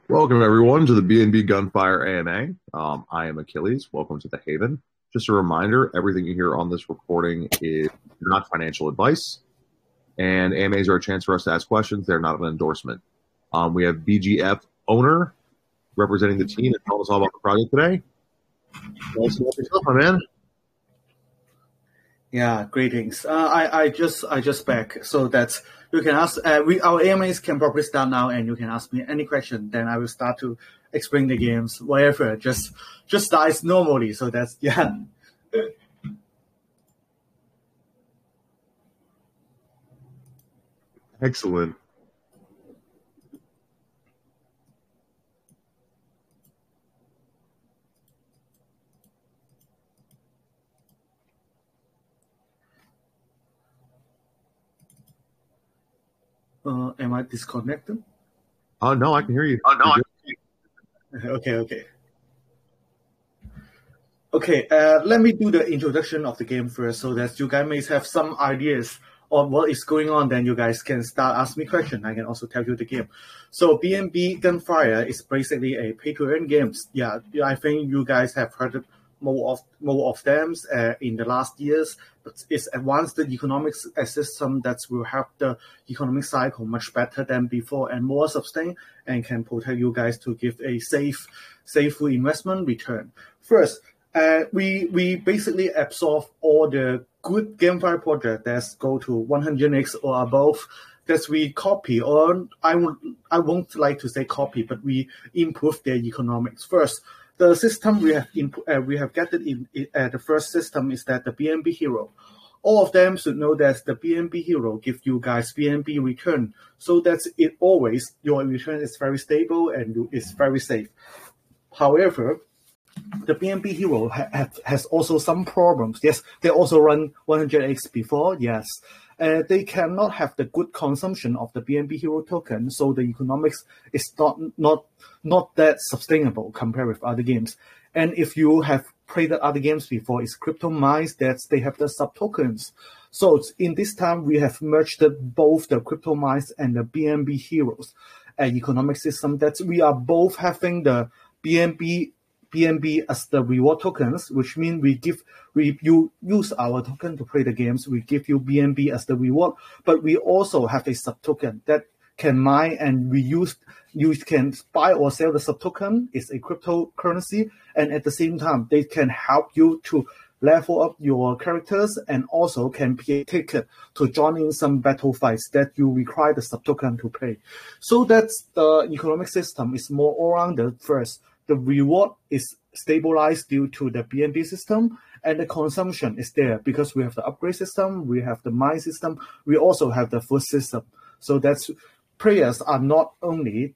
Welcome everyone to the BNB Gunfire AMA. I am Achilles. Welcome to the Haven. Just a reminder, everything you hear on this recording is not financial advice, and AMAs are a chance for us to ask questions. They're not an endorsement. We have BGF owner representing the team and telling us all about the project today. Thanks for yourself, my man. Yeah, greetings. I just back, so that you can ask. Our AMAs can probably start now, and you can ask me any question. Then I will start to explain the games, whatever. Just start normally. So that's yeah. Excellent. Am I disconnected? Oh no, I can hear you. Oh no. Okay. Let me do the introduction of the game first, so that you guys may have some ideas on what is going on. Then you guys can start asking me questions. I can also tell you the game. So BNB Gunfire is basically a pay-to-earn games. Yeah, I think you guys have heard more of them in the last years. But it's advanced the economics system that will help the economic cycle much better than before and more sustained, and can protect you guys to give a safe investment return. First, we basically absorb all the good GameFi project that go to 100x or above, that we copy, or I won't like to say copy, but we improve their economics. First, the system we have gathered in the first system is that the BNB Hero. All of them should know that the BNB Hero give you guys BNB return, so that it always your return is very stable and is very safe. However, the BNB Hero has also some problems. Yes, they also run 100x before. Yes, they cannot have the good consumption of the BNB Hero token, so the economics is not that sustainable compared with other games. And if you have played the other games before, it's crypto mines that they have the sub tokens. So in this time, we have merged both the crypto mines and the BNB Heroes economic system, that we are both having the BNB as the reward tokens, which means you use our token to play the games. We give you BNB as the reward, but we also have a sub token that can mine, and you can buy or sell the sub token. It's a cryptocurrency, and at the same time, they can help you to level up your characters, and also can be a ticket to join in some battle fights that you require the sub token to play. So that's the economic system is more all-rounded. First, the reward is stabilized due to the BNB system, and the consumption is there because we have the upgrade system, we have the mine system, we also have the food system. So that's players are not only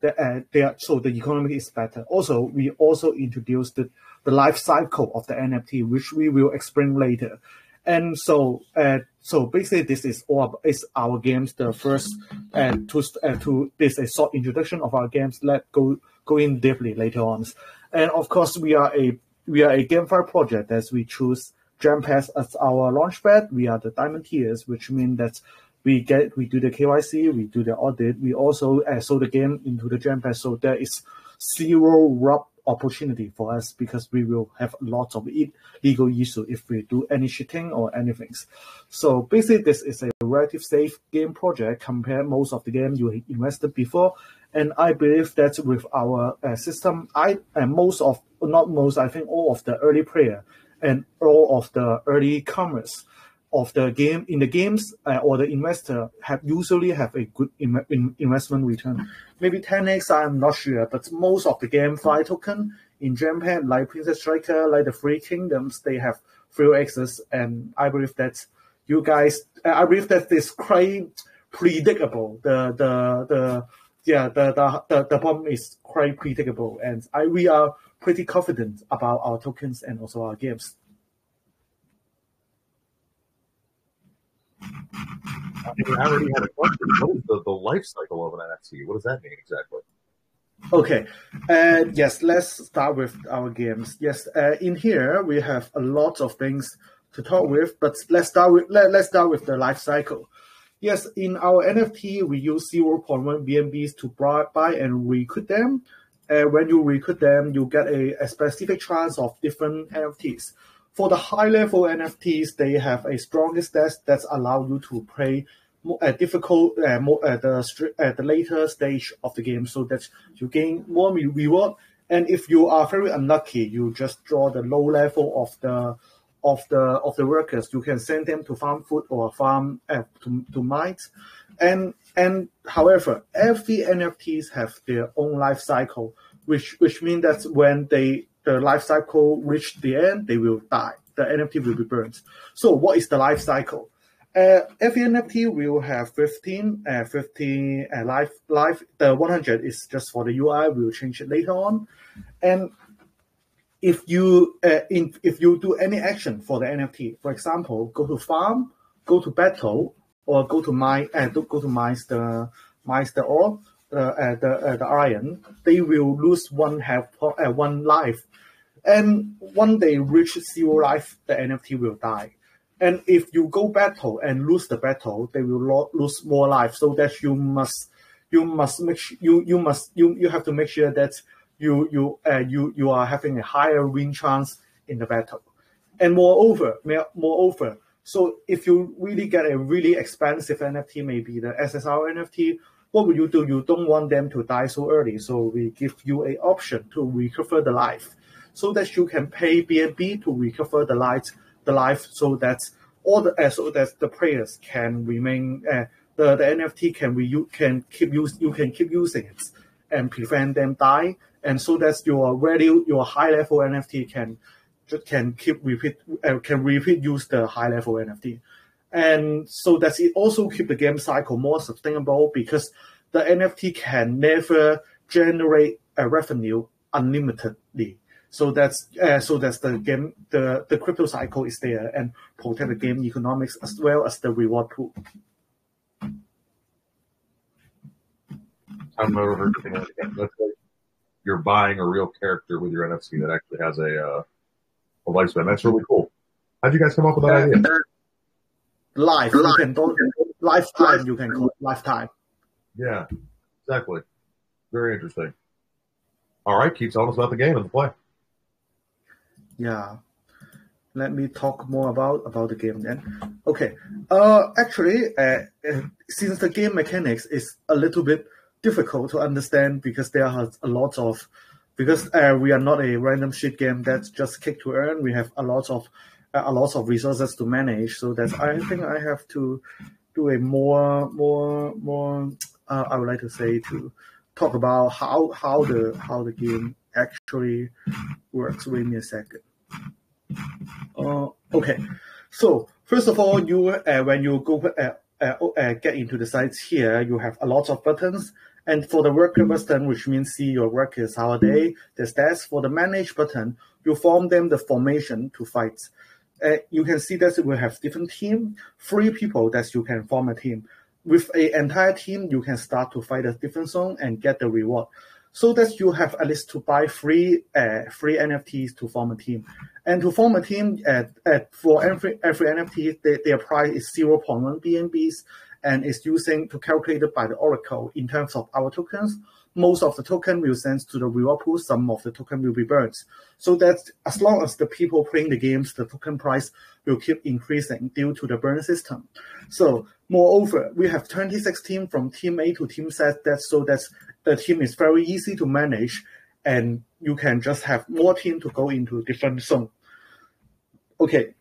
so the economy is better. Also, we also introduced the life cycle of the NFT, which we will explain later. And so basically, this is our games. The first to this a short introduction of our games. Let's go in deeply later on. And of course, we are a GameFi project, as we choose GemPass as our launchpad. We are the diamond tiers, which means that we do the KYC, we do the audit, we also sold the game into the GemPass. So there is zero rub opportunity for us, because we will have lots of legal issue if we do any cheating or anything. So basically, this is a relative safe game project compared most of the games you invested before. And I believe that with our system, I think all of the early player and all of the early comers of the game in the games or the investor usually have a good investment return. Maybe 10x, I'm not sure, but most of the GameFi token in GemPad, like Princess Striker, like the Free Kingdoms, they have 3x's, and I believe that this quite predictable. The problem is quite predictable, and we are pretty confident about our tokens and also our games. I already had a question. What is the life cycle of an NFT? What does that mean exactly? Okay. Yes, let's start with our games. Yes, in here we have a lot of things to talk with, but let's start with the life cycle. Yes, in our NFT we use 0.1 BNBs to buy and recruit them. when you recruit them, you get a specific chance of different NFTs. For the high-level NFTs, they have a stronger stats that allow you to play difficult at the later stage of the game, so that you gain more reward. And if you are very unlucky, you just draw the low level of the workers. You can send them to farm food or farm to mines. And however, every NFTs have their own life cycle, which means that when the life cycle reach the end, they will die. The NFT will be burned. So what is the life cycle? Every NFT will have 15 life. The 100 is just for the UI. We'll change it later on. And if you do any action for the NFT, for example, go to farm, go to battle, or go to mine the ore, the iron, they will lose one life. And when they reach 0 life, the NFT will die. And if you go battle and lose the battle, they will lose more life. So that you have to make sure that you are having a higher win chance in the battle. And moreover, so if you really get a really expensive NFT, maybe the SSR NFT, what will you do? You don't want them to die so early. So we give you an option to recover the life, so that you can pay BNB to recover the life, so that the players can remain. The NFT can keep using it and prevent them die, and so that your high level NFT can repeat use the high level NFT, and so that it also keep the game cycle more sustainable, because the NFT can never generate a revenue unlimitedly. So that's the game, the crypto cycle is there and protect the game economics as well as the reward pool. I've never heard anything like that. That's like you're buying a real character with your NFT that actually has a lifespan. That's really cool. How'd you guys come up with that idea? Lifetime, you can call it lifetime. Yeah, exactly. Very interesting. All right, keep telling us about the game and the play. Yeah, let me talk more about the game then. Okay, actually, since the game mechanics is a little bit difficult to understand, because there are because we are not a random shit game that's just kick to earn. We have a lot of resources to manage. So that I think I have to do a more I would like to say, to talk about how the game actually works. Wait me a second. Okay, so first of all, when you go get into the sites here, you have a lot of buttons. And for the worker button, which means see your workers, how are they, the stats. For the manage button, you form them the formation to fight. You can see that we have different team, 3 people that you can form a team. With an entire team, you can start to fight a different zone and get the reward. So that you have at least to buy free NFTs to form a team. And to form a team, for every NFT, their price is 0.1 BNBs, and is using to calculate it by the Oracle in terms of our tokens. Most of the token will send to the reward pool. Some of the token will be burned. So that as long as the people playing the games, the token price will keep increasing due to the burn system. So moreover, we have 26 teams from team A to team Z, so that the team is very easy to manage, and you can just have more team to go into different zone. Okay.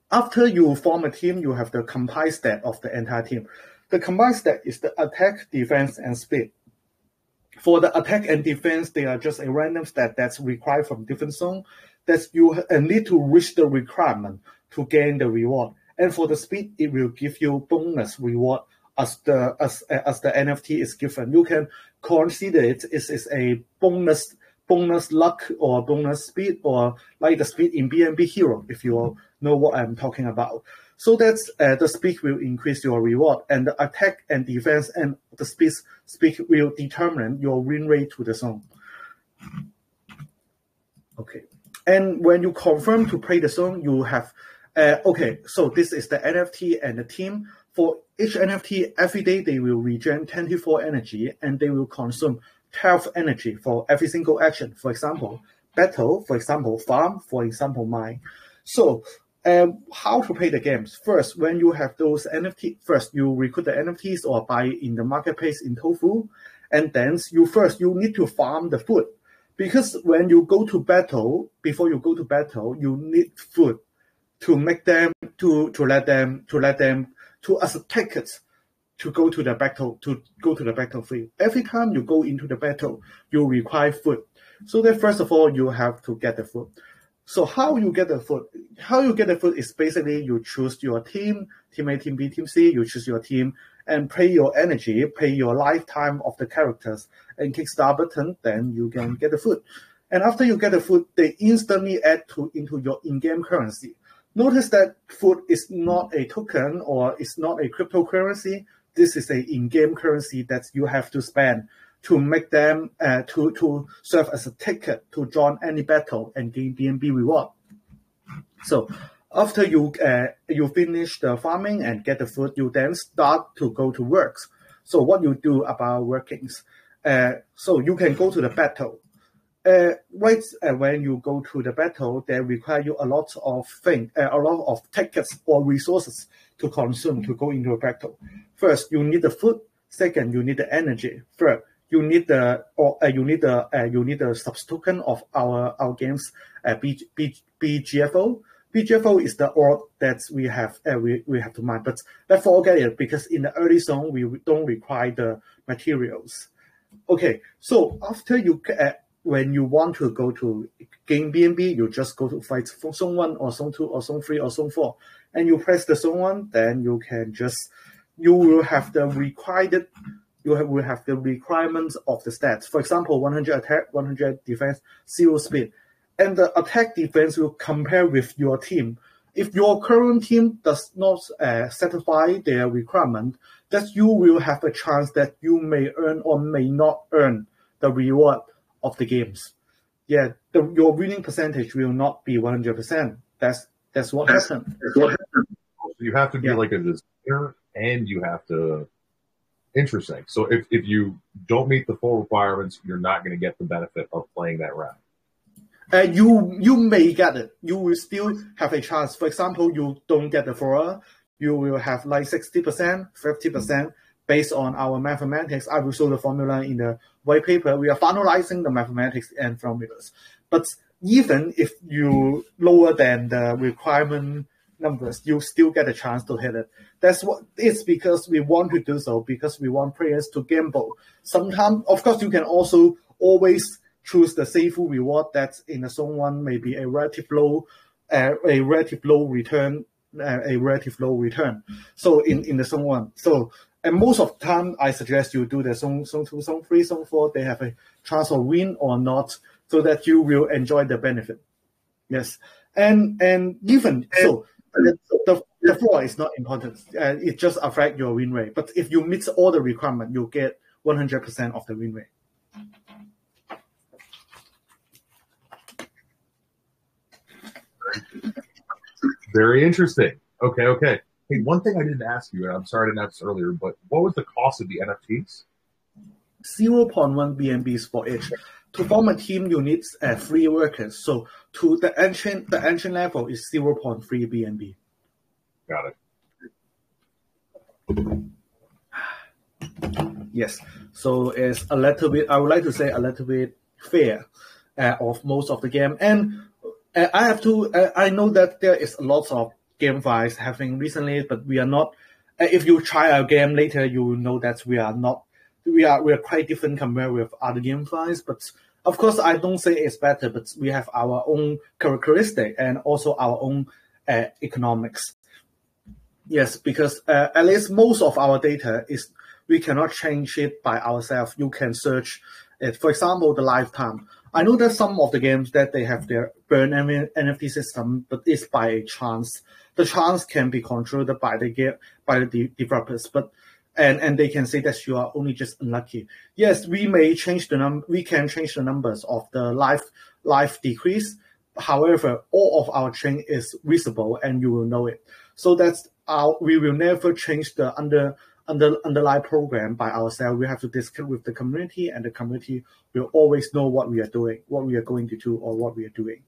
After you form a team, you have the combined stat of the entire team. The combined stat is the attack, defense, and speed. For the attack and defense, they are just a random stat that's required from different zone, that you need to reach the requirement to gain the reward. And for the speed, it will give you bonus reward as the NFT is given. You can consider it is a bonus luck or bonus speed, or like the speed in BNB Hero, if you know what I'm talking about. So that's the speed will increase your reward, and the attack and defense and the speed will determine your win rate to the zone. Okay, and when you confirm to play the zone, you have okay. So this is the NFT and the team. For each NFT, every day they will regen 24 energy, and they will consume 12 energy for every single action. For example, battle, for example, farm, for example, mine. So how to play the games? First, when you have those NFT, first you recruit the NFTs or buy in the marketplace in Tofu, and then you need to farm the food, because when you go to battle, before you go to battle, you need food to make them as a ticket to go to the battlefield. Every time you go into the battle, you require food. So that first of all, you have to get the food. So how you get the food? How you get the food is basically you choose your team, team A, team B, team C, you choose your team and pay your energy, pay your lifetime of the characters and kick start button, then you can get the food. And after you get the food, they instantly add into your in-game currency. Notice that food is not a token or it's not a cryptocurrency. This is a in-game currency that you have to spend to make them to serve as a ticket to join any battle and gain BNB reward. So after you finish the farming and get the food, you then start to go to works. So what you do about workings? So you can go to the battle. When you go to the battle, they require you a lot of tickets or resources to consume to go into a battle. First, you need the food. Second, you need the energy. Third, you need the subtoken of our games, BGFO. BGFO is the ore that we have to mine, but let's forget it because in the early zone we don't require the materials. Okay, so after when you want to go to gain BNB, you just go to fight Zone 1 or Zone 2 or Zone 3 or Zone 4, and you press the Zone 1, then you will have the requirements of the stats. For example, 100 attack, 100 defense, 0 speed. And the attack defense will compare with your team. If your current team does not satisfy their requirement, that you will have a chance that you may earn or may not earn the reward of the games. Yeah, your winning percentage will not be 100%. That's what happens. You have to be like a designer, and you have to. Interesting. So if you don't meet the full requirements, you're not going to get the benefit of playing that round. You may get it. You will still have a chance. For example, you don't get the 4, you will have like 60%, 50% based on our mathematics. I will show the formula in the white paper. We are finalizing the mathematics and formulas. But even if you lower than the requirement numbers, you still get a chance to hit it. That's what it's because we want to do so, because we want players to gamble. Sometimes, of course, you can also always choose the safe reward that's in the Zone 1, maybe a relative low return. So in the Zone 1. So and most of the time, I suggest you do the Zone 2, Zone 3, Zone 4. They have a chance of win or not, so that you will enjoy the benefit. Yes, and even so. The 4 is not important. It just affects your win rate. But if you meet all the requirements, you get 100% of the win rate. Very interesting. Okay. Hey, one thing I didn't ask you, and I'm sorry I didn't ask this earlier, but what was the cost of the NFTs? 0.1 BNBs for each. To form a team, you need 3 workers. So to the ancient level is 0.3 BNB. Got it. Yes. So it's a little bit, I would like to say a little bit fair of most of the game. And I know that there is lots of game files happening recently, but we are not, if you try our game later, you will know that we are quite different compared with other game files. But of course, I don't say it's better, but we have our own characteristic and also our own economics. Yes, because at least most of our data is, we cannot change it by ourselves. You can search it. For example, the lifetime. I know that some of the games that they have their burn NFT system, but it's by a chance. The chance can be controlled by the developers, but and they can say that you are only just unlucky. Yes, we may change we can change the numbers of the life decrease. However, all of our chain is visible and you will know it. So that's we will never change the underlying program by ourselves. We have to discuss with the community, and the community will always know what we are doing, what we are going to do, or what we are doing.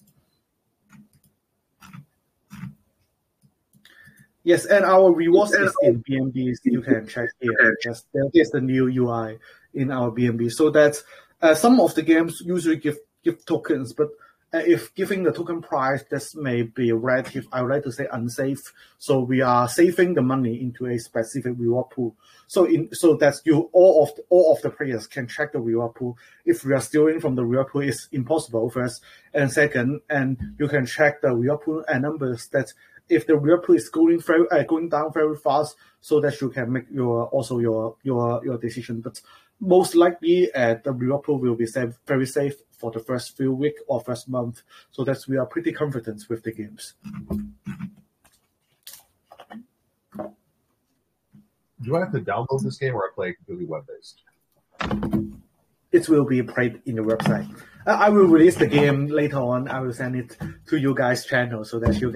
Yes, and our rewards is in BNB. You can check here. There's the new UI in our BNB. So that's some of the games usually give tokens, but if giving the token price, this may be relative, I would like to say unsafe. So we are saving the money into a specific reward pool. So that all of the players can check the reward pool. If we are stealing from the reward pool, it's impossible first, and second, and you can check the reward pool and numbers that if the reward pool is going down very fast, so that you can make your decision. But most likely, the reward pool will be very safe for the first few weeks or first month. So that we are pretty confident with the games. Do I have to download this game, or I play completely web-based? It will be played in the website. I will release the game later on. I will send it to you guys' channel so that you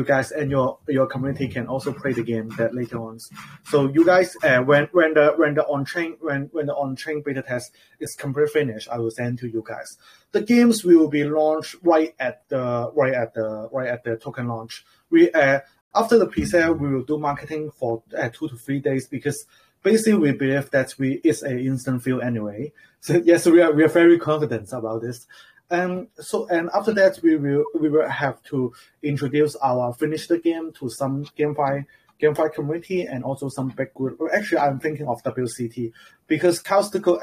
guys and your community can also play the game that later on. So you guys, when the on-chain beta test is completely finished, I will send to you guys. The games will be launched right at the token launch. We after the pre-sale, we will do marketing for 2 to 3 days, because basically we believe that it's an instant fill anyway. So yes, we are very confident about this. And after that, we will have to introduce finish the game to some GameFi community and also some big group. Actually, I'm thinking of WCT, because Caustico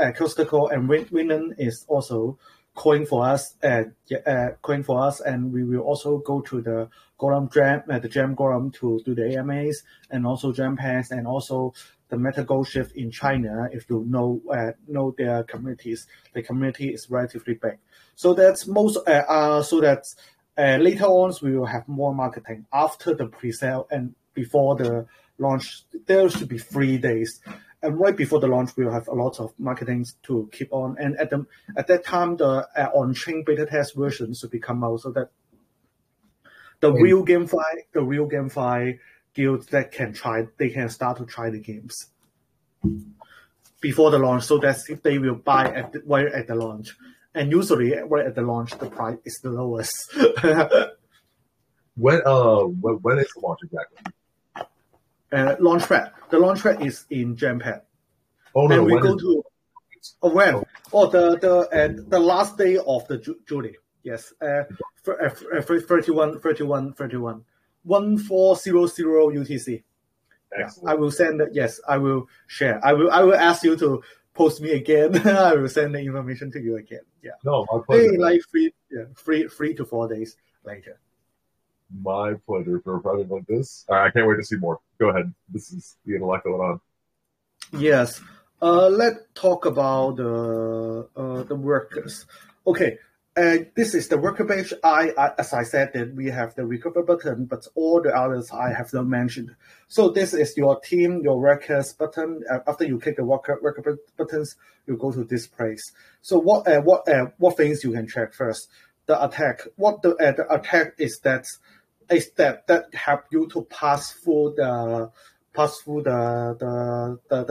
and Winan is also coin for us, and we will also go to the Golem Jam, the Jam Golem to do the AMAs, and also Jam Pass, and also the Meta Gold Shift in China. If you know their communities, the community is relatively big. So that's later on we will have more marketing after the pre-sale and before the launch. There should be 3 days. And right before the launch, we'll have a lot of marketing to keep on. And at that time, the on-chain beta test version should be come out, so that the real GameFi guilds that they can start to try the games before the launch, so that if they will buy right at the launch. And usually, right at the launch, the price is the lowest. When is the launch exactly? Launchpad. The launchpad is in Jampad. Oh no! And we go to when? Oh, the last day of the July. Yes. 31, 1400 UTC. Yeah, I will send that. Yes, I will share. I will ask you to post me again. I will send the information to you again. Yeah. No, my pleasure. Like 3 to 4 days later. My pleasure for a project like this. I can't wait to see more. Go ahead. This is the intellect going on. Yes. Let's talk about the workers. Okay. This is the worker page. As I said, that we have the recover button, but all the others I have not mentioned. So this is your team, your workers button. After you click the worker buttons, you go to this place. So what things you can check first? The attack. What the attack is that help you to pass through the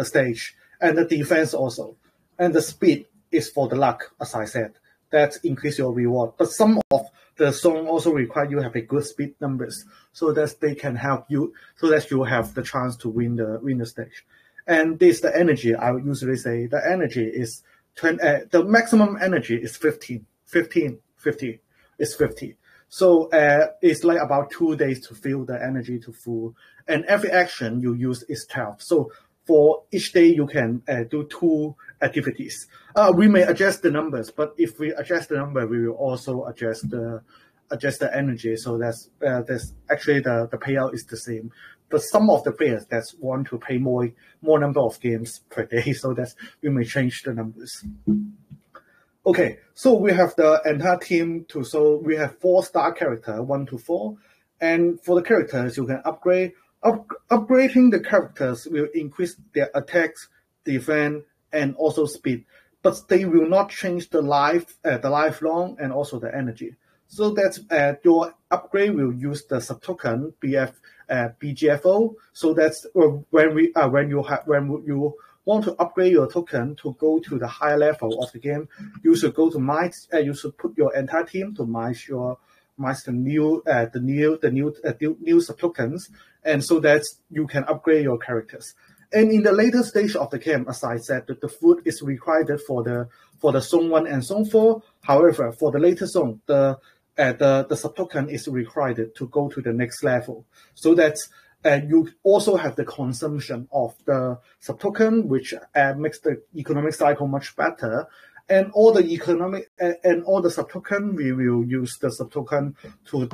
stage, and the defense also, and the speed is for the luck, as I said. That increase your reward. But some of the song also require you have a good speed numbers, so that they can help you, so that you have the chance to win the stage. And this the energy. I would usually say the energy is 20. The maximum energy is 50 is 50. So it's like about 2 days to fill the energy to full. And every action you use is 12. So for each day, you can do 2 activities. We may adjust the numbers, but if we adjust the number, we will also adjust the energy. So that's actually the payout is the same. But some of the players that want to play more number of games per day, so that we may change the numbers. Okay, so we have the entire team too. So we have 4-star character, 1 to 4, and for the characters you can upgrade. Upgrading the characters will increase their attacks, defense, and also speed, but they will not change the lifelong and also the energy. So that your upgrade will use the subtoken BGFO. So that's when you want to upgrade your token to go to the higher level of the game, you should go to mines. You should put your entire team to mine the new sub tokens, and so that you can upgrade your characters. And in the later stage of the game, as I said, the food is required for the zone 1 and zone 4. However, for the later zone, the sub token is required to go to the next level. So that you also have the consumption of the sub token, which makes the economic cycle much better. And all the sub token, we will use the sub token we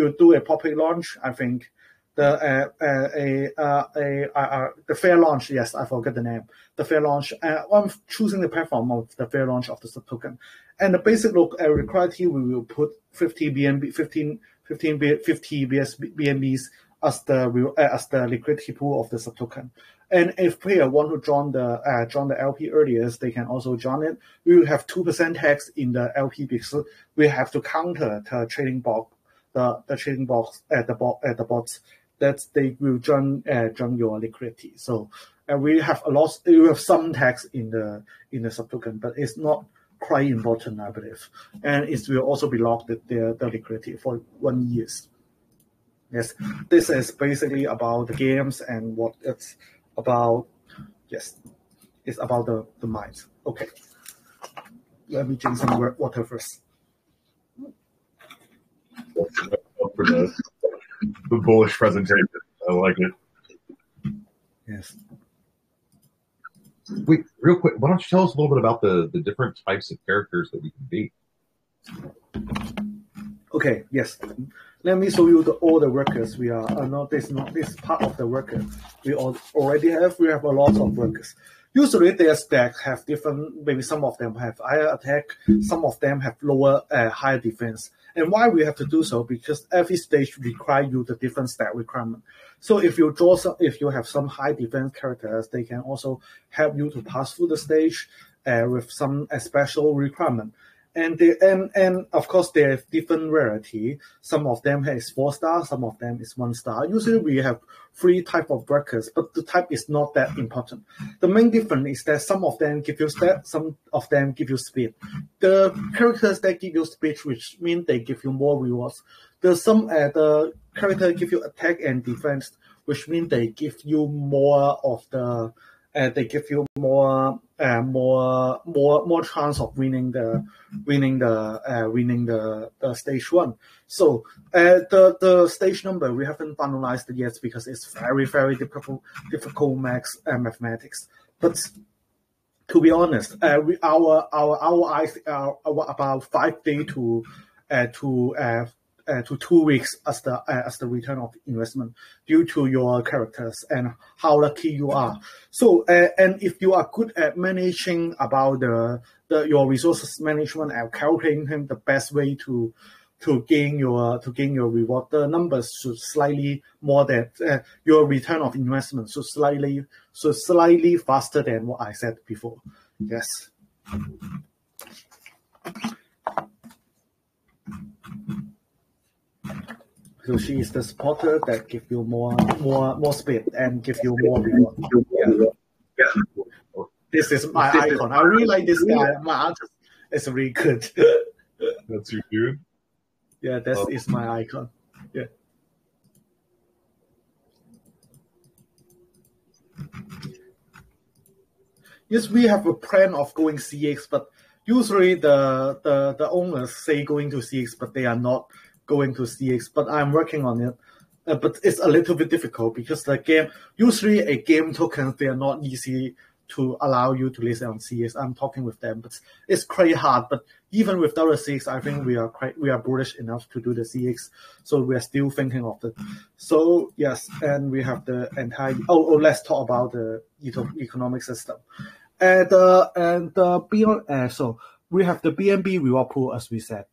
will do a public launch. I think the fair launch. Yes, I forget the name. The fair launch. I'm choosing the platform of the fair launch of the sub token. And the basic requirement, we will put 50 BNBs as the liquidity pool of the sub token. And if player want to join the LP earliest, they can also join it. We will have 2% tax in the LP because we have to counter the trading box, the trading box at the bots that they will join your liquidity. So we have some tax in the sub token, but it's not quite important, I believe. And it will also be locked the liquidity for 1 year. Yes, this is basically about the games and what it's about. Yes, it's about the mines. Okay, let me drink some water first. For the bullish presentation, I like it. Yes. Wait, real quick, why don't you tell us a little bit about the different types of characters that we can be? Okay, yes. Let me show you all the workers we are. This part of the worker we already have. We have a lot of workers. Usually their stack have different. Maybe some of them have higher attack. Some of them have lower, higher defense. And why we have to do so? Because every stage require you the different stack requirement. So if you have some high defense characters, they can also help you to pass through the stage with some special requirement. And of course they have different rarity. Some of them is 4 star, some of them is 1 star. Usually we have 3 type of workers, but the type is not that important. The main difference is that some of them give you stat, some of them give you speed. The characters that give you speed, which mean they give you more rewards. The character give you attack and defense, which mean they give you more of the they give you more chance of winning the stage 1. So the stage number we haven't finalized it yet because it's very difficult mathematics. But to be honest, our eyes are about 5 days to 2 weeks as the return of investment due to your characters and how lucky you are. So and if you are good at managing about your resources management and calculating the best way to gain your reward, the numbers should slightly more than your return of investment should slightly faster than what I said before. Yes. So she is the supporter that give you more speed and give you more reward. Yeah. This is my icon. I really like this guy. My artist is really good. That's your dude? Yeah, that is my icon. Yeah. Yes, we have a plan of going CX, but usually the owners say going to CX, but they are not going to CX, but I'm working on it. But it's a little bit difficult because the game, usually a game tokens, they are not easy to allow you to list on CX. I'm talking with them, but it's quite hard. But even without a CX, I think we are bullish enough to do the CX. So we are still thinking of it. So yes, and we have the entire. Let's talk about the economic system. So we have the BNB reward pool, as we said.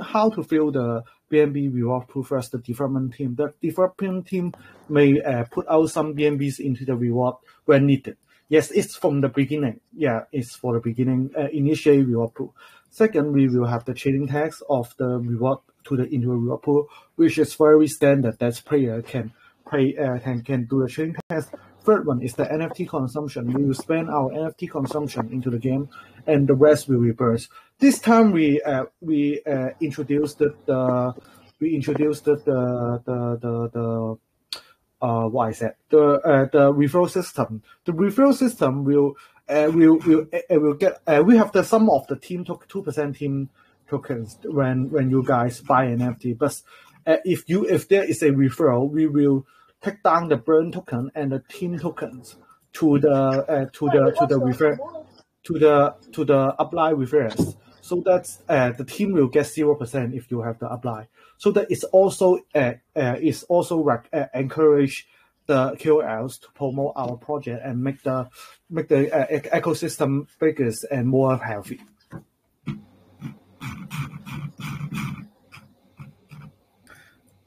How to fill the BNB reward pool first, the development team. The development team may put out some BNBs into the reward when needed. Yes, it's from the beginning. Yeah, it's for the beginning, initiate reward pool. Second, we will have the trading tax of the reward into a reward pool, which is very standard that player can play can do the trading test. Third one is the NFT consumption. We will spend our NFT consumption into the game, and the rest will reverse. This time we introduced the what is that? The referral system. The referral system will get we have the sum of the team 2% team tokens when you guys buy an NFT. But if there is a referral, we will take down the burn token and the team tokens to the apply referrals. So that's the team will get 0% if you have the apply. So that is also encourage the KOLs to promote our project and make the ecosystem bigger and more healthy.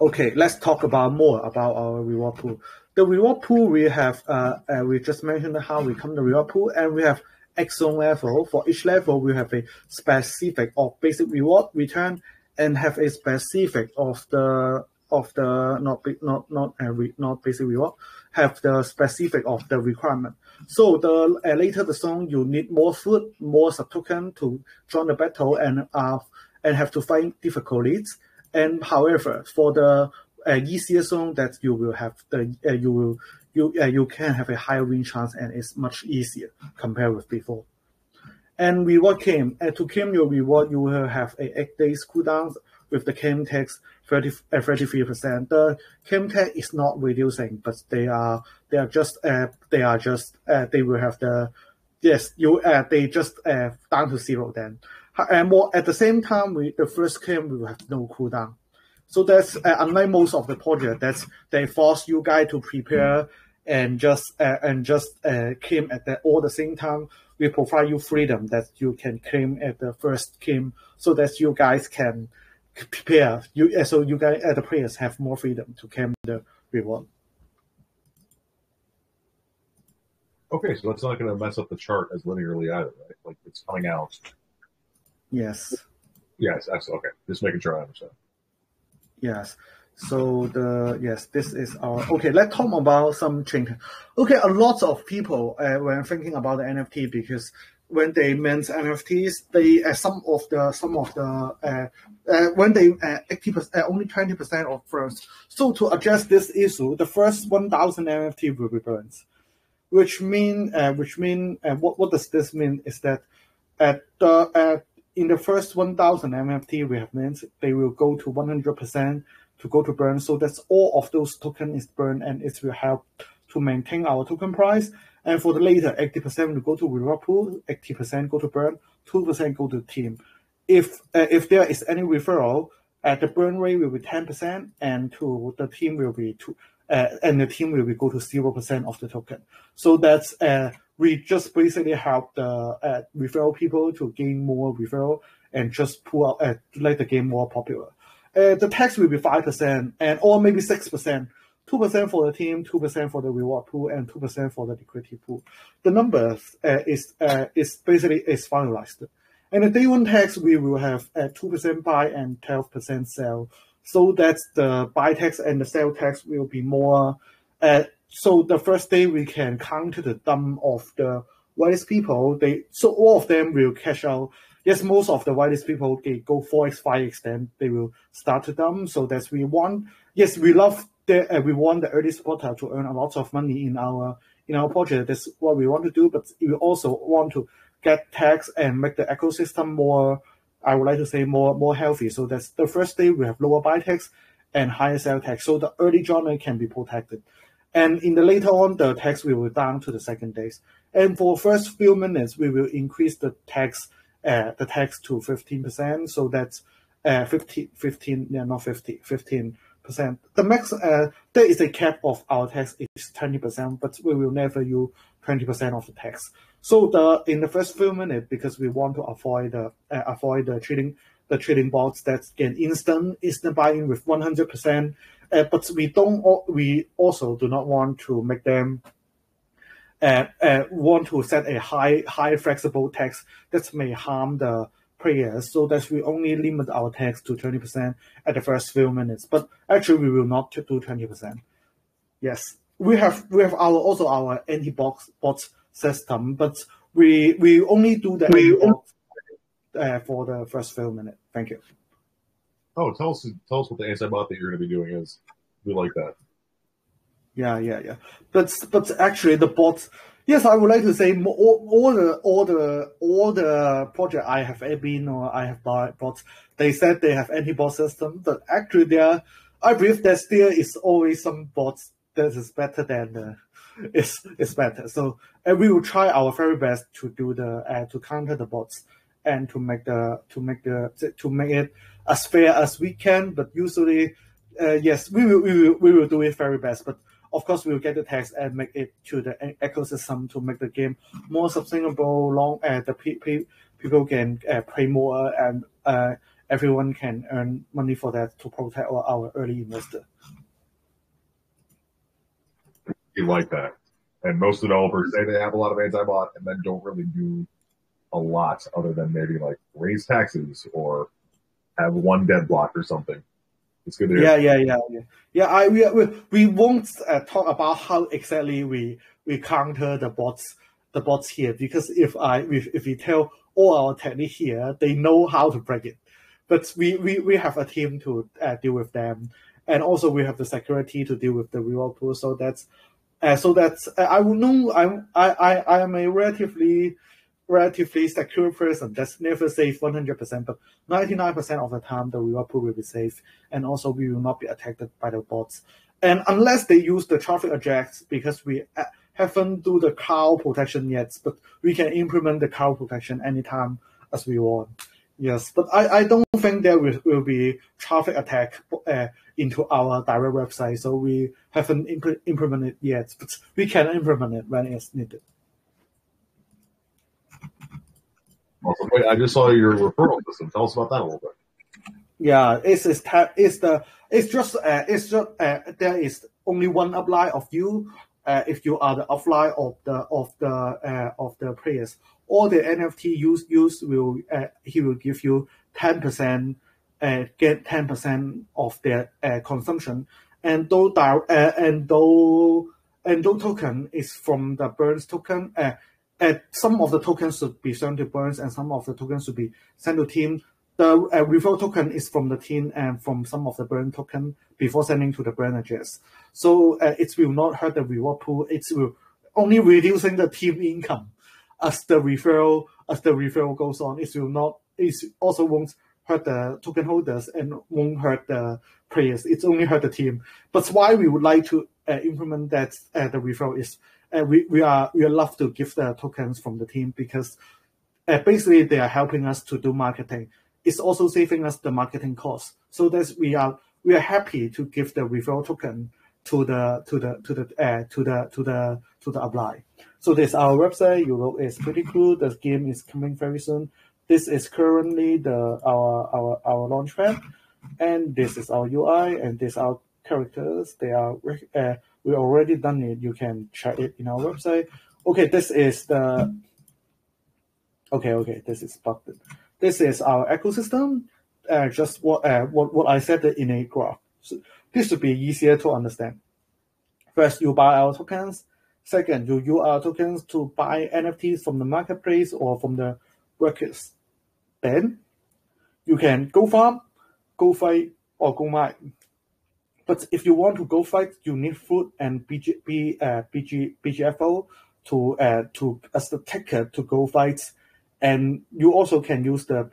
Okay, let's talk more about our reward pool. The reward pool we have we just mentioned how we come to the reward pool, and we have X zone level. For each level, we have a specific of basic reward return and have a specific of the not basic reward, have the specific of the requirement. So the later the zone, you need more food, more sub token to join the battle and have to find difficulties. And however, for the easier zone, that you will have you can have a higher win chance, and it's much easier compared with before. And reward claim. To claim your reward, you will have a 8 days cooldown with the claim tax 33%. The claim tax is not reducing, but they will have the they just down to 0 then. And more at the same time, the first claim will have no cooldown. So that's unlike most of the project, they force you guys to prepare and just claim at all the same time. We provide you freedom that you can claim at the first claim, so that you guys can prepare. So you guys, the players, have more freedom to claim the reward. Okay, so that's not going to mess up the chart as linearly either, right? Like it's coming out. Yes. Yes, okay. Just making sure I understand. Yes. So this is our okay. Let's talk about some change. Okay, a lot of people when thinking about the NFT, because when they mint NFTs, they when they 80% only 20% of first. So to address this issue, the first 1,000 NFT will be burned, which mean what does this mean is that in the first 1,000 NFT we have mint, they will go to 100% to go to burn. So that's all of those tokens is burned, and it will help to maintain our token price. And for the later, 80% will go to reward pool, 80% go to burn, 2% go to team. If there is any referral, the burn rate will be 10%, and to the team will be and the team will be go to 0% of the token. So that's we just basically help the referral people to gain more referral and just pull out to make the game more popular. The tax will be 5% or maybe 6%. 2% for the team, 2% for the reward pool, and 2% for the liquidity pool. The numbers is basically finalized. And the day one tax, we will have 2% buy and 12% sell. So that's the buy tax and the sell tax will be more. So the first day we can count the dump of the whitest people. So all of them will cash out. Yes, most of the whitest people, they go 4x, 5x, then they will start to dump. So that's we want. Yes, we love. We want the early supporter to earn a lot of money in our project. That's what we want to do. But we also want to get tax and make the ecosystem more. I would like to say more healthy. So that's the first day we have lower buy tax and higher sell tax. So the early joiner can be protected. And in the later on, the tax will down to the second days. And for first few minutes, we will increase the tax to 15%. So that's 15. The max, there is a cap of our tax is 20%, but we will never use 20% of the tax. So in the first few minutes, because we want to avoid the trading bots that get instant buying with 100%, but we also do not want to make them want to set a high flexible tax that may harm the players, so that we only limit our tax to 20% at the first few minutes. But actually, we will not do 20%. Yes, we have our anti-bot system, but we only do the anti-bot for the first few minutes. Thank you. Oh, tell us what the anti-bot that you're going to be doing is. We like that. Yeah. But actually, the bots. Yes, I would like to say all the project I have been or I have bought, they said they have anti-bot system, but actually I believe there still is always some bots that is better than is better. So we will try our very best to do to counter the bots and to make it as fair as we can. But usually, yes, we will do it very best. But of course, we will get the tax and make it to the ecosystem to make the game more sustainable. The people can play more, and everyone can earn money for that to protect our early investor. You like that, and most developers say they have a lot of anti-bot, and then don't really do a lot other than maybe like raise taxes or have one dead block or something. It's good to hear. Yeah. We won't talk about how exactly we counter the bots here, because if we tell all our technique here, they know how to break it. But we have a team to deal with them, and also we have the security to deal with the reward pool. So that's I will know I am a relatively secure person. That's never safe 100%, but 99% of the time the reward pool will be safe, and also we will not be attacked by the bots. And unless they use the traffic ejects, because we haven't do the cloud protection yet, but we can implement the cloud protection anytime as we want. Yes, but I don't think there will be traffic attack into our direct website, so we haven't implemented it yet, but we can implement it when it's needed. Awesome. Wait, I just saw your referral system. Tell us about that a little bit. Yeah, there is only one upline of you. If you are the offline of the players, all the NFT use will he will give you 10%, get 10% of their consumption, and though token is from the Burns token. Some of the tokens should be sent to Burns, and some of the tokens should be sent to team. The referral token is from the team and from some of the Burn token before sending to the Burn address. So it will not hurt the reward pool. It will only reducing the team income as the referral goes on. It also won't hurt the token holders and won't hurt the players. It's only hurt the team. But why we would like to implement that the referral is we love to give the tokens from the team, because basically they are helping us to do marketing. It's also saving us the marketing costs. So that's we are happy to give the referral token to the apply. So this our website. You know, it's pretty cool. The game is coming very soon. This is currently our launchpad, and this is our UI, and this are characters. They are we already done it. You can check it in our website. Okay, this is the this is bugged. This is our ecosystem. Just what I said in a graph. So this should be easier to understand. First, you buy our tokens. Second, you use our tokens to buy NFTs from the marketplace or from the workers. Then you can go farm, go fight, or go mine. But if you want to go fight, you need food and BGFO to as the ticket to go fight. And you also can use the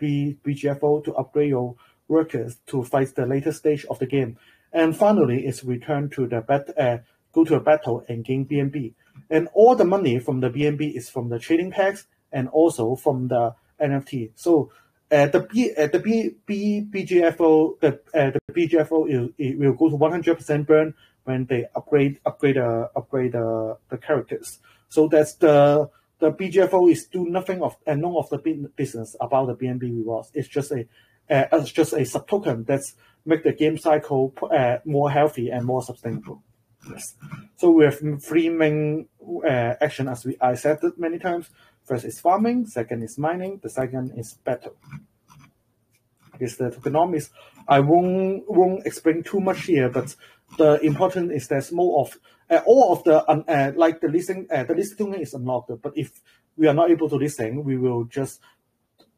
BGFO to upgrade your workers to fight the later stage of the game. And finally, it's return to the go to a battle and gain BNB. And all the money from the BNB is from the trading packs and also from the NFT. So the BGFO it will go to 100% burn when they upgrade the characters. So that's the BGFO is do nothing of none of the business about the BNB rewards. It's just a sub token that's make the game cycle more healthy and more sustainable. Yes. So we have three main action, as I said it many times. First is farming, second is mining, the second is battle. Is the tokenomics. I won't explain too much here, but the important is that more of all of the like the listing token is unlocked. But if we are not able to listing, we will just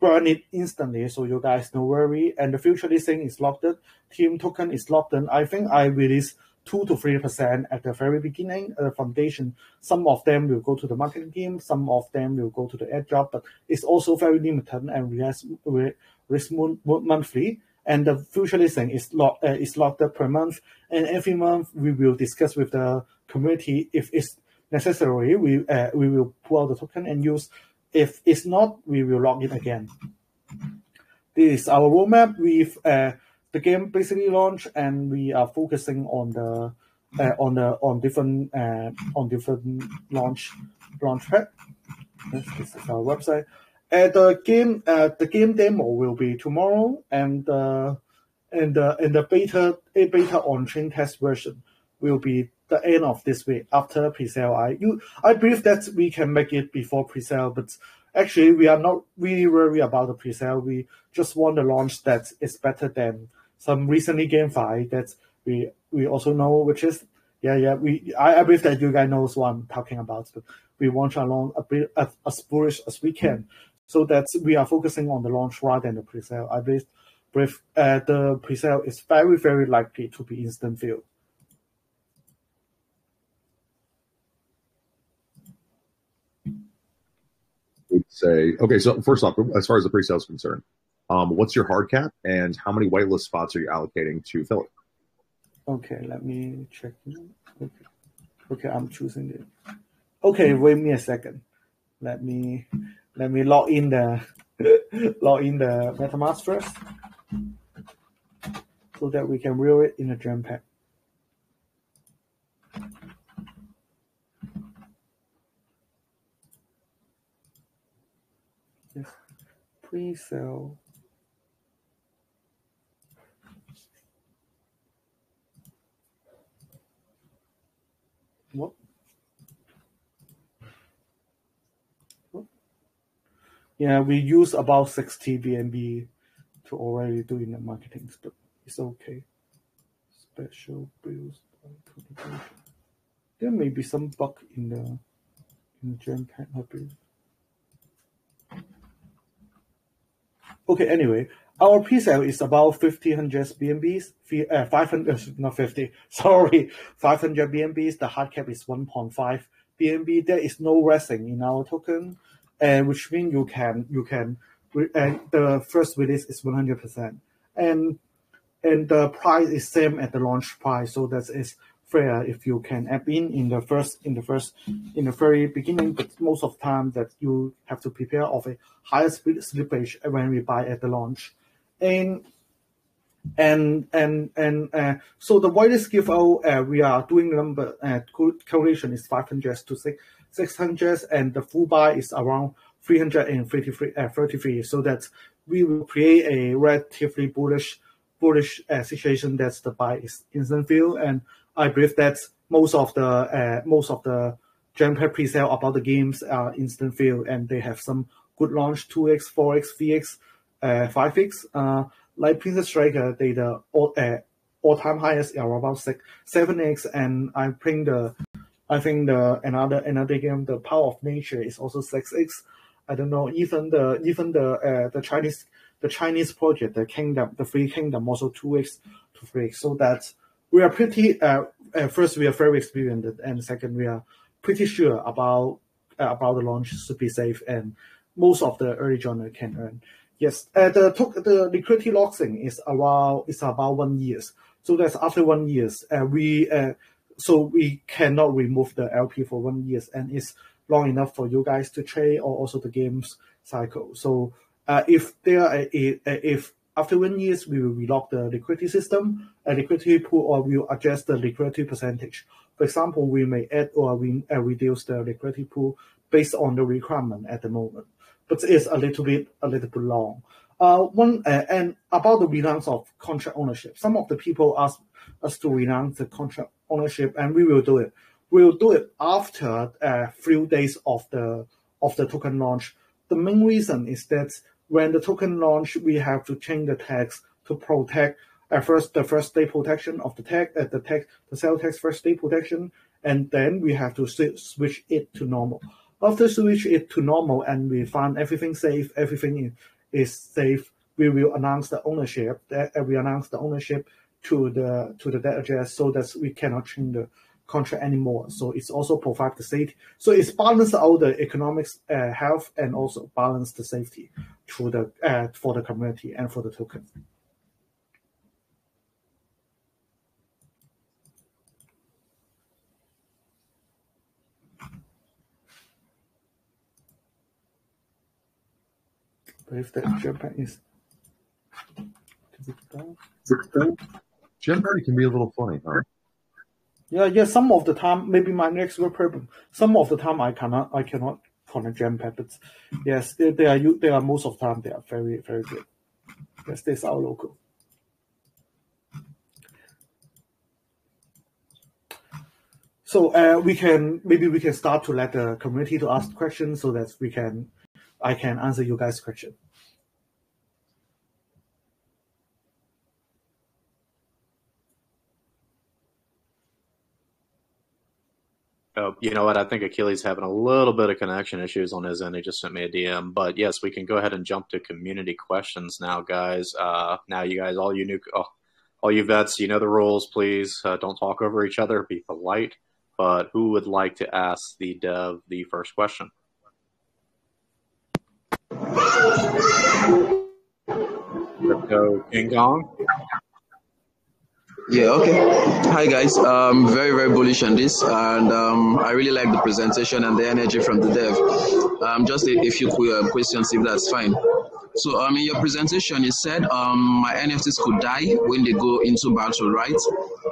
burn it instantly. So you guys don't worry. And the future listing is locked. Team token is locked. I think I release 2 to 3% at the very beginning. Foundation. Some of them will go to the marketing team. Some of them will go to the airdrop. But it's also very limited and risk monthly. And the future listing is locked per month. And every month we will discuss with the community if it's necessary. We will pull out the token and use. If it's not, we will log in again. This is our roadmap. We've the game basically launched, and we are focusing on different launch pad. This is our website. The game demo will be tomorrow, and the beta on chain test version will be the end of this week after pre-sale. I believe that we can make it before pre-sale, but actually we are not really worried about the pre-sale. We just want a launch that is better than some recently GameFi that we also know, which is I believe that you guys knows what I'm talking about. But we want to launch a bit as bullish as we can, so that we are focusing on the launch rather than the pre-sale. I believe the pre-sale is very, very likely to be instant fill. Would say, okay, so first off, as far as the pre-sale is concerned, what's your hard cap and how many whitelist spots are you allocating to fill it? Okay, let me check. Okay, I'm choosing it. Okay, wait me a second. Let me log in the MetaMask first, so that we can reel it in a gem pack. Yes, pre-sale. What? Yeah, we use about 60 BNB to already do in the marketing, but it's okay. Special bills. There may be some bug in the gem pack, I believe. Okay, anyway, our pre-sale is about 1,500 BNBs, 500, not 50, sorry, 500 BNBs. The hard cap is 1.5 BNB. There is no resting in our token, which means you can, the first release is 100%. And the price is same at the launch price, so that is fair if you can add in the very beginning, but most of the time that you have to prepare of a higher speed slippage when we buy at the launch. And so the whitelist giveout, we are doing number calculation is 500 to 600, and the full buy is around 333, so that we will create a relatively bullish situation that the buy is instant fill. And I believe that most of the gem pack pre-sale about the games are instant fill, and they have some good launch 2x, 4x, 3x, 5x. Like Princess Striker, they the all-time highest are about 7x, and I think another game, the Power of Nature, is also 6x. I don't know, even the Chinese project, the Free Kingdom, also 2x to 3x. So that we are pretty. First, we are very experienced, and second, we are pretty sure about the launch to be safe, and most of the early joiner can earn. Yes, the liquidity locking is about 1 year. So that's after 1 year, we cannot remove the LP for 1 year, and it's long enough for you guys to trade or also the game's cycle. So if after 1 year we will relock the liquidity system, a liquidity pool, or we'll adjust the liquidity percentage. For example, we may add or we reduce the liquidity pool based on the requirement at the moment. But it's a little bit long. And about the renounce of contract ownership, some of the people ask us to renounce the contract ownership, and we will do it. We'll do it after a few days of the token launch. The main reason is that when the token launch, we have to change the tax to protect the first day protection of the sale tax first day protection, and then we have to switch it to normal. After switch it to normal and we find everything safe, everything is safe, we will announce the ownership. We announce the ownership to the debt address so that we cannot change the contract anymore. So it's also provide the safety. So it's balance out the economics health and also balance the safety to the for the community and for the token. If the Jetpack is Jetpack can be a little funny, huh? Yeah. Some of the time, maybe my next work problem. Some of the time I cannot connect Jetpack, but yes, they are most of the time they are very very good. Yes, this is our local. So we can start to let the community to ask questions so that I can answer you guys' question. Oh, you know what? I think Achilles having a little bit of connection issues on his end. He just sent me a DM. But yes, we can go ahead and jump to community questions now, guys. Now, you guys, all you vets, you know the rules. Please don't talk over each other. Be polite. But who would like to ask the dev the first question? Crypto King Kong. Yeah, okay. Hi guys. Very, very bullish on this, and I really like the presentation and the energy from the dev. Just a few questions, if that's fine. So in your presentation, you said my NFTs could die when they go into battle, right?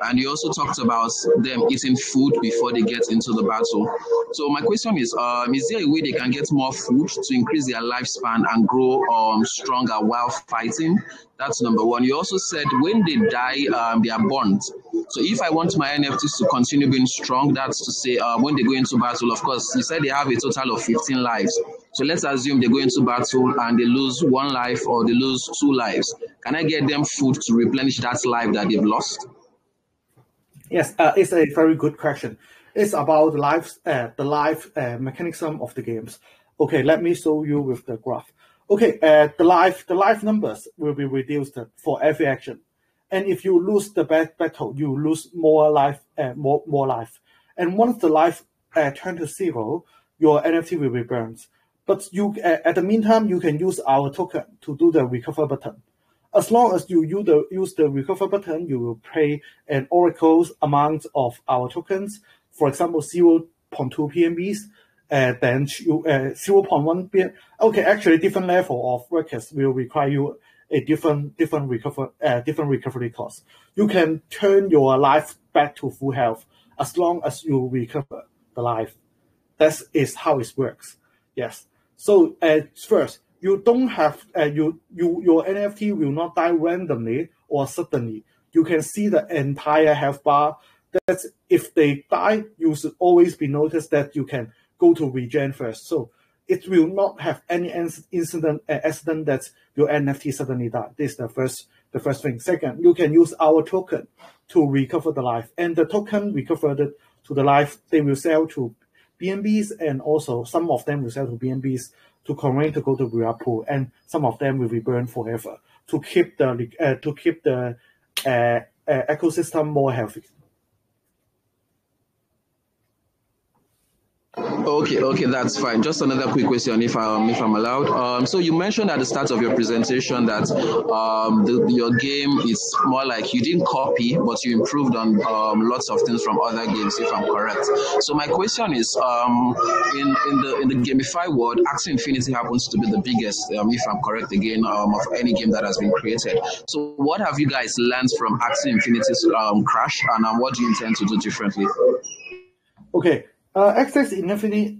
And you also talked about them eating food before they get into the battle. So my question is there a way they can get more food to increase their lifespan and grow stronger while fighting? That's number one. You also said when they die, they are born. So if I want my NFTs to continue being strong, that's to say when they go into battle, of course, you said they have a total of 15 lives. So let's assume they go into battle and they lose 1 life or they lose 2 lives. Can I get them food to replenish that life that they've lost? Yes, it's a very good question. It's about the life mechanism of the games. Okay, let me show you with the graph. Okay, the life numbers will be reduced for every action, and if you lose the battle, you lose more life, more life. And once the life turn to 0, your NFT will be burned. But you at the meantime, you can use our token to do the recover button. As long as you use the recover button, you will pay an oracle's amount of our tokens. For example, 0.2 PNBs. Then 0.1 BNB. Okay, actually, different level of workers will require you a different recovery cost. You can turn your life back to full health as long as you recover the life. That is how it works. Yes. So first, you don't have your NFT will not die randomly or suddenly. You can see the entire health bar. That's if they die, you should always be noticed that you can go to regen first. So it will not have any accident that your NFT suddenly die. This is the first thing. Second, you can use our token to recover the life, and the token recovered to the life, they will sell to BNBs, and also some of them will sell to BNBs to convert to go to reward pool, and some of them will be burned forever to keep the ecosystem more healthy. Okay, that's fine. Just another quick question, if I'm allowed. So you mentioned at the start of your presentation that your game is more like you didn't copy, but you improved on lots of things from other games, if I'm correct. So my question is, in the gamified world, Axie Infinity happens to be the biggest, if I'm correct again, of any game that has been created. So what have you guys learned from Axie Infinity's crash, and what do you intend to do differently? Okay. Access Infinity,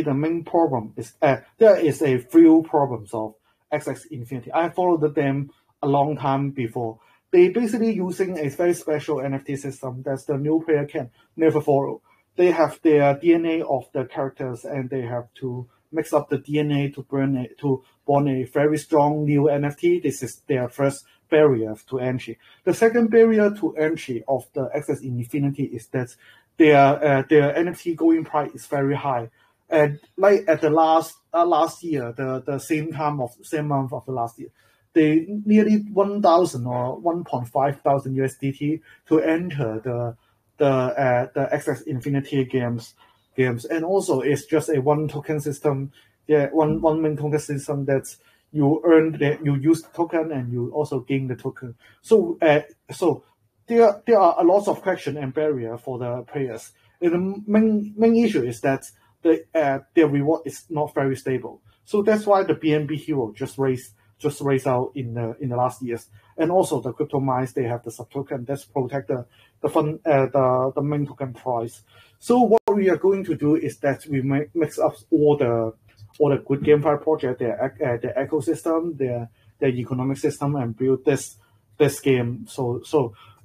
the main problem is there is a few problems of Access Infinity. I followed them a long time before. they basically using a very special NFT system that the new player can never follow. They have their DNA of the characters, and they have to mix up the DNA to born a very strong new NFT. This is their first barrier to entry. The second barrier to entry of the Access Infinity is that their NFT going price is very high. And like at the last year, the same month of the last year, they nearly 1,000 or 1.5 thousand USDT to enter the Access Infinity games, and also it's just a one token system. Yeah, one main token system that you use the token and you also gain the token. So there are a lot of question and barrier for the players. And the main issue is that their reward is not very stable. So that's why the BNB Hero just raised out in the last years. And also the crypto mines, they have the sub token that's protect the main token price. So what we are going to do is that we mix up all the good GameFi project, their ecosystem, their economic system, and build this game. So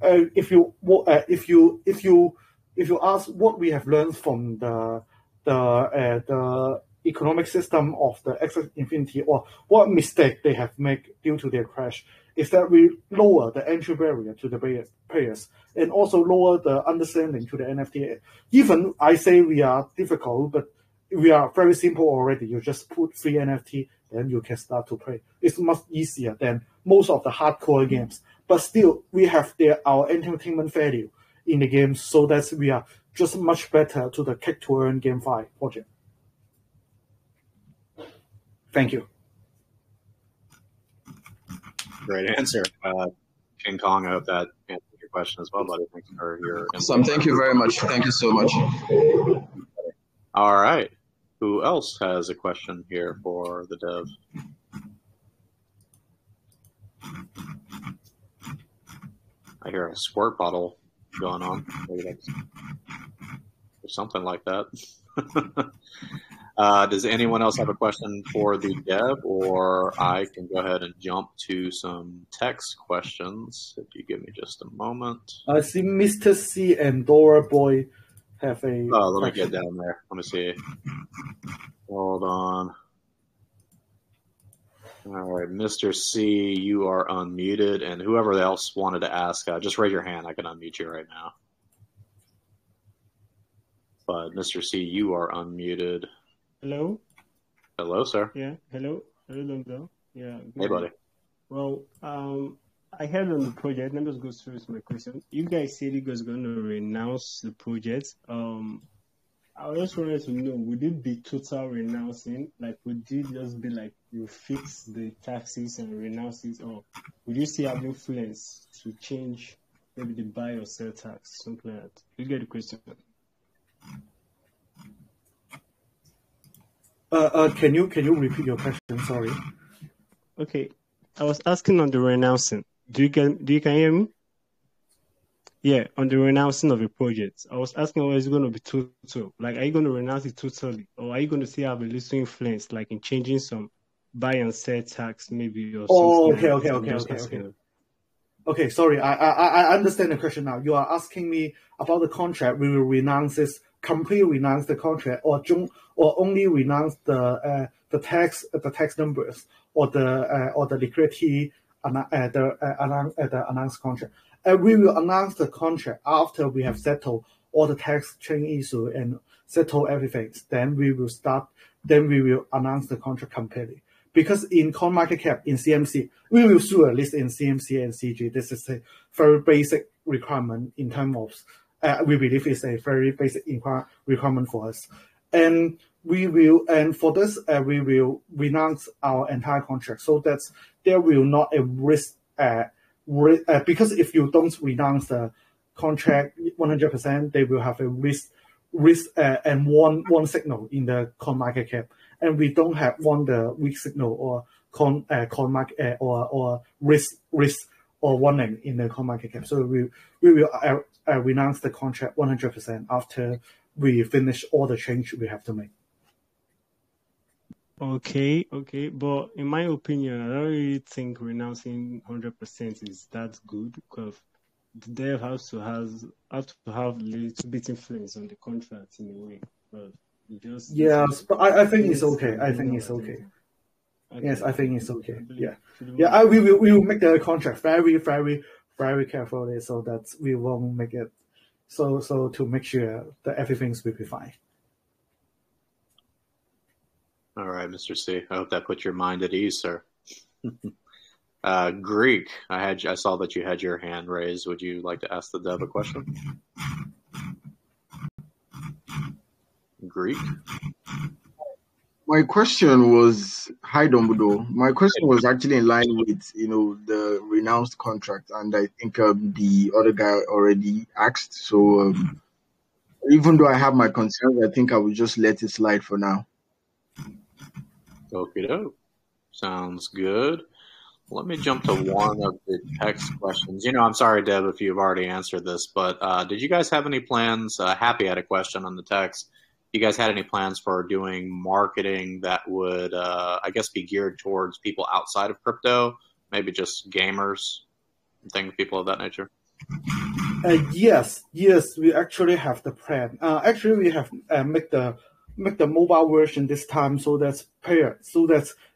if you ask what we have learned from the economic system of the Access Infinity, or what mistake they have made due to their crash, is that we lower the entry barrier to the players and also lower the understanding to the NFT. Even I say we are difficult, but we are very simple already. You just put free NFT, then you can start to play. It's much easier than most of the hardcore games. But still, we have our entertainment value in the game, so that we are just much better to the kick to earn GameFi project. Thank you. Great answer. King Kong, I hope that answered your question as well, buddy. Thanks for your Awesome. Thank you very much. Thank you so much. All right. Who else has a question here for the dev? I hear a squirt bottle going on. Maybe that's or something like that. Does anyone else have a question for the dev, or I can go ahead and jump to some text questions if you give me just a moment. I see Mr. C and Dora Boy have a let me get down there. Let me see. Hold on. All right, Mr. C, you are unmuted, and whoever else wanted to ask, just raise your hand. I can unmute you right now. But Mr. C, you are unmuted. Hello. Hello, sir. Yeah. Hello. Hello, Dom. Yeah. Hey, buddy. Well, I heard on the project. Let me just go through with my question. You guys said you guys going to renounce the project. I just wanted to know, would it be total renouncing? Like, would it just be like you fix the taxes and renounce it, or would you still have influence to change maybe the buy or sell tax, something like that? You get the question. Can you repeat your question? Sorry. Okay, I was asking on the renouncing. Can you hear me? Yeah, on the renouncing of a project. I was asking whether it's going to be total. Like, are you going to renounce it totally, or are you going to still have a little influence, like in changing some buy and sell tax, maybe, or something? Okay. Okay, sorry. I understand the question now. You are asking me about the contract. We will completely renounce the contract, or only renounce the tax numbers, or the liquidity the announced contract. We will announce the contract after we have settled all the tax chain issue and settle everything. Then we will announce the contract completely. Because in CoinMarketCap, in CMC, we will show a list in CMC and CG. This is a very basic requirement in terms of, we believe it's a very basic requirement for us. And for this, we will renounce our entire contract, so that there will not a risk, because if you don't renounce the contract 100%, they will have a risk and one signal in the CoinMarketCap, and we don't have the weak signal or CoinMarket or risk or warning in the CoinMarketCap. So we will renounce the contract 100% after we finish all the change we have to make. Okay, but in my opinion, I don't really think renouncing 100% is that good because the dev has to have a little bit influence on the contract in a way. But just Yes, but I think it's this okay. I think it's okay. Yes, I think it's okay. Yeah. We will make the contract very, very, very carefully so that we won't make it so to make sure that everything's will be fine. All right, Mr. C. I hope that put your mind at ease, sir. Greek, I saw that you had your hand raised. Would you like to ask the dev a question? Greek? My question was, hi Dumbledore. My question was actually in line with, the renounced contract, and I think the other guy already asked. So even though I have my concerns, I think I will just let it slide for now. Okie doke. Sounds good. Let me jump to one of the text questions. I'm sorry, Deb, if you've already answered this, but did you guys have any plans? Happy had a question on the text. You guys had any plans for doing marketing that would, I guess, be geared towards people outside of crypto, maybe just gamers, things, people of that nature? Yes, we actually have the plan. Actually, we have make the mobile version this time so that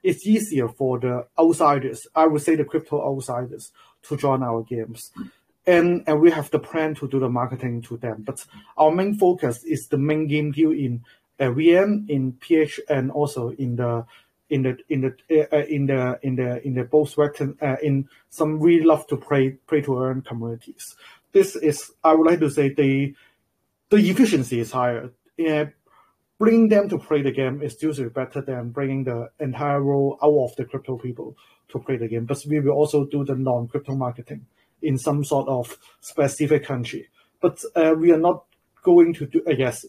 it's easier for the outsiders. I would say the crypto outsiders to join our games. And we have the plan to do the marketing to them. But our main focus is the main game deal in VM, in PH, and also in the both Western in some really love to play to earn communities. This is, I would like to say, the efficiency is higher. Bringing them to play the game is usually better than bringing the entire role out of the crypto people to play the game. But we will also do the non-crypto marketing in some sort of specific country. But we are not going to do, yes,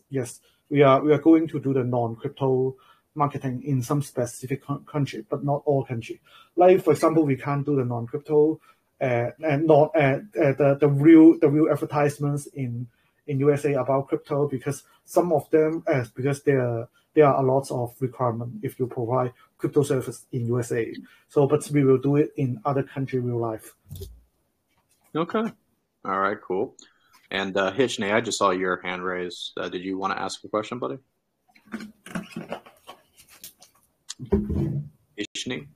we are going to do the non-crypto marketing in some specific country, but not all country. Like, for example, we can't do the non-crypto and not the real advertisements in USA about crypto because some of them, because there are a lot of requirement if you provide crypto service in USA. So, but we will do it in other country real life. Okay. All right, cool. And Hitchney, I just saw your hand raised. Did you want to ask a question, buddy? Hitchney?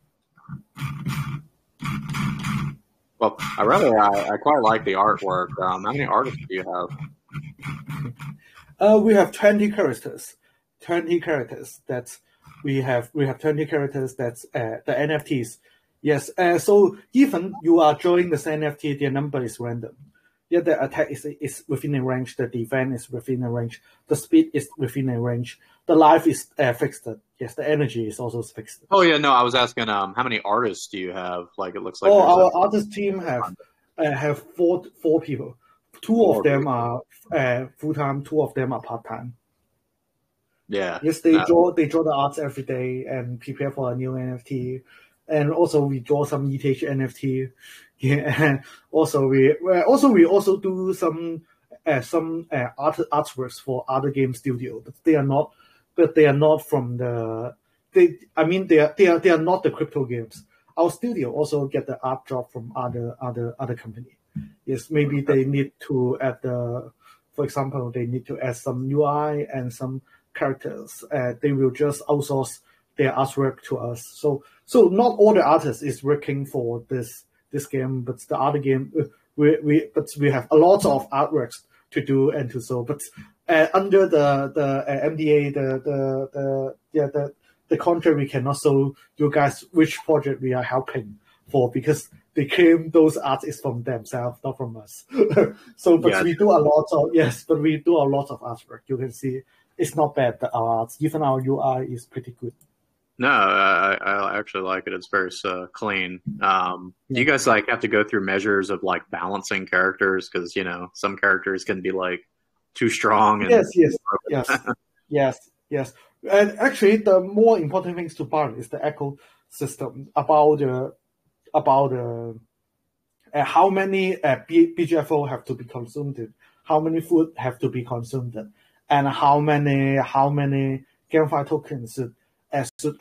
Well, I quite like the artwork. How many artists do you have? We have 20 characters. 20 characters that we have 20 characters that's the NFTs. Yes, so even you are drawing this NFT, the number is random. Yeah, the attack is within a range, the defense is within a range, the speed is within a range, the life is fixed. Yes, the energy is also fixed. Oh yeah, no, I was asking how many artists do you have? Like it looks like. Our artist team have four people. Two of them are full time, two of them are part time. Yeah. Yes, they draw the arts every day and prepare for a new NFT. And also we draw some ETH NFT. Yeah, and also we also do some artworks for other game studio, but they are not from the they are not the crypto games. Our studio also get the art job from other company. Yes, maybe they need to add for example, they need to add some UI and some characters. They will just outsource their artwork to us. So not all the artists is working for this game, but the other game we have a lot of artworks to do and to show. But under the MDA, the contract, we cannot show you guys which project we are helping for because they claim those art is from themselves, not from us. We do a lot of artwork. You can see it's not bad. Our art, even our UI is pretty good. No, I actually like it. It's very clean. Do you guys have to go through measures of balancing characters because some characters can be too strong? And Yes. And actually, the more important things to balance is the ecosystem about how many BGFO have to be consumed, how many food have to be consumed, and how many GameFi tokens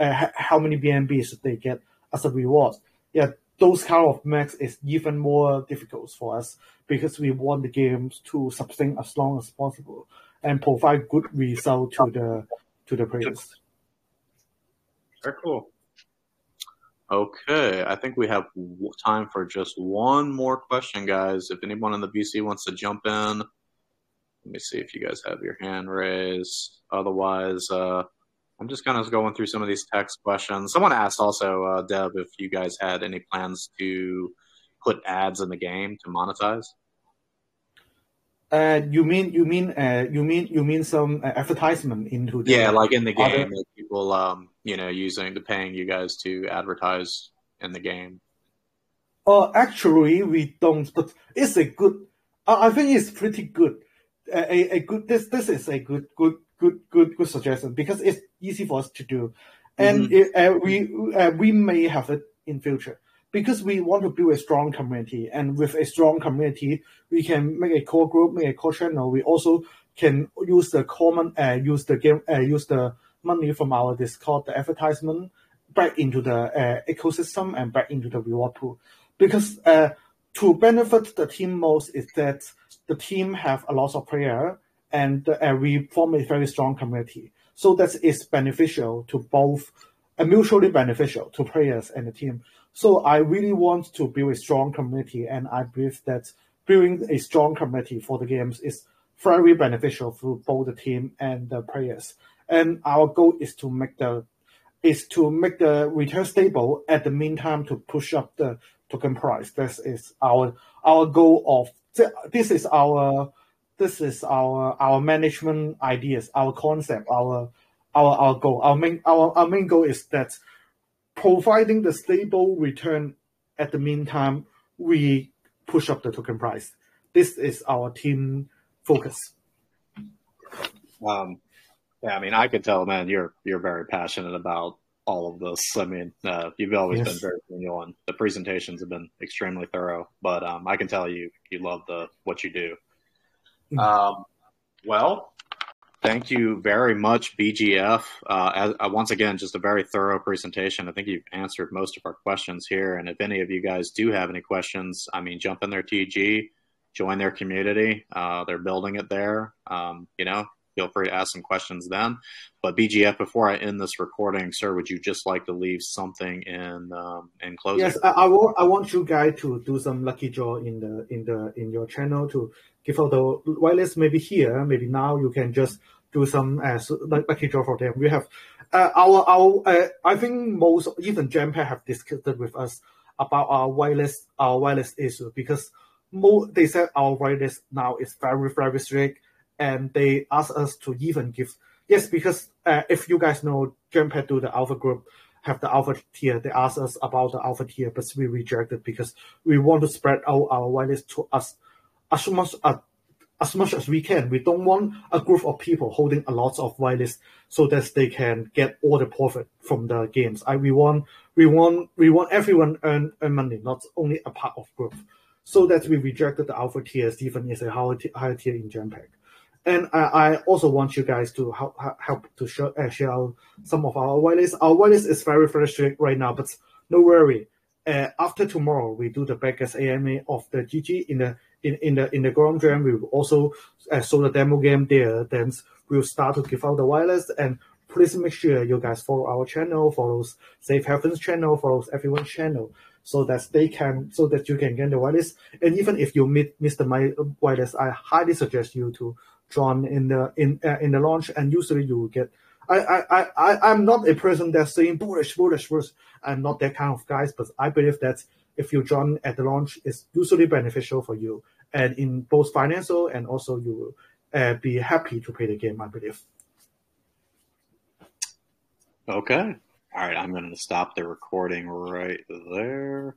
how many BNB should they get as a reward. Yeah, those kind of max is even more difficult for us because we want the games to sustain as long as possible and provide good result to the players. Very cool. Okay, I think we have time for just one more question, guys. If anyone in the BC wants to jump in, let me see if you guys have your hand raised. Otherwise, I'm just kind of going through some of these text questions. Someone asked also, Deb, if you guys had any plans to put ads in the game to monetize. You mean some advertisement into the like in the game, like people paying you guys to advertise in the game. Actually, we don't, but it's a good. I think it's pretty good. This is a good suggestion because it's easy for us to do, and we may have it in future because we want to build a strong community, and with a strong community, we can make a core group, make a core channel. We also can use the use the money from our Discord, the advertisement, back into the ecosystem and back into the reward pool. Because to benefit the team most is that the team have a lot of player and we form a very strong community. So that is beneficial to both, mutually beneficial to players and the team. So I really want to build a strong community, and I believe that building a strong community for the games is very beneficial for both the team and the players. And our goal is to make the return stable at the meantime to push up the token price. This is our goal of this is our management ideas, our concept, our goal. Our main goal is that providing the stable return at the meantime we push up the token price. This is our team focus. Yeah, I mean, I could tell, man, you're very passionate about all of this. I mean, you've always been very genuine. The presentations have been extremely thorough, but I can tell you love what you do. Well, thank you very much, BGF. Once again, just a very thorough presentation. I think you've answered most of our questions here. And if any of you guys do have any questions, I mean, jump in their TG, join their community. They're building it there. Feel free to ask some questions then. But BGF, before I end this recording, sir, would you just like to leave something in closing? Yes, I want you guys to do some lucky draw in your channel to give out the whitelist. Maybe here, maybe now you can just do some lucky draw for them. We have I think most even Jampet have discussed with us about our whitelist issue because they said our whitelist now is very very strict. And they asked us to even give, because if you guys know, Jampet do the alpha group, have the alpha tier, they asked us about the alpha tier, but we rejected because we want to spread out our whitelist to us as much as we can. We don't want a group of people holding a lot of whitelist so that they can get all the profit from the games. We want everyone earn money, not only a part of group. So that we rejected the alpha tier, even is a higher tier in Jampet. And I also want you guys to help to share out some of our whitelist. Our whitelist is very, very strict right now, but no worry. After tomorrow, we do the biggest AMA of the GG in the Grand Jam. We will also show the demo game there. Then we'll start to give out the whitelist. And please make sure you guys follow our channel, follows Safe Heavens channel, follows everyone's channel, so that you can get the whitelist. And even if you miss the whitelist, I highly suggest you to join in the launch, and usually you will get. I'm not a person that's saying bullish. I'm not that kind of guys, but I believe that if you join at the launch, it's usually beneficial for you, and in both financial and also you will be happy to play the game, I believe. Okay. All right. I'm going to stop the recording right there.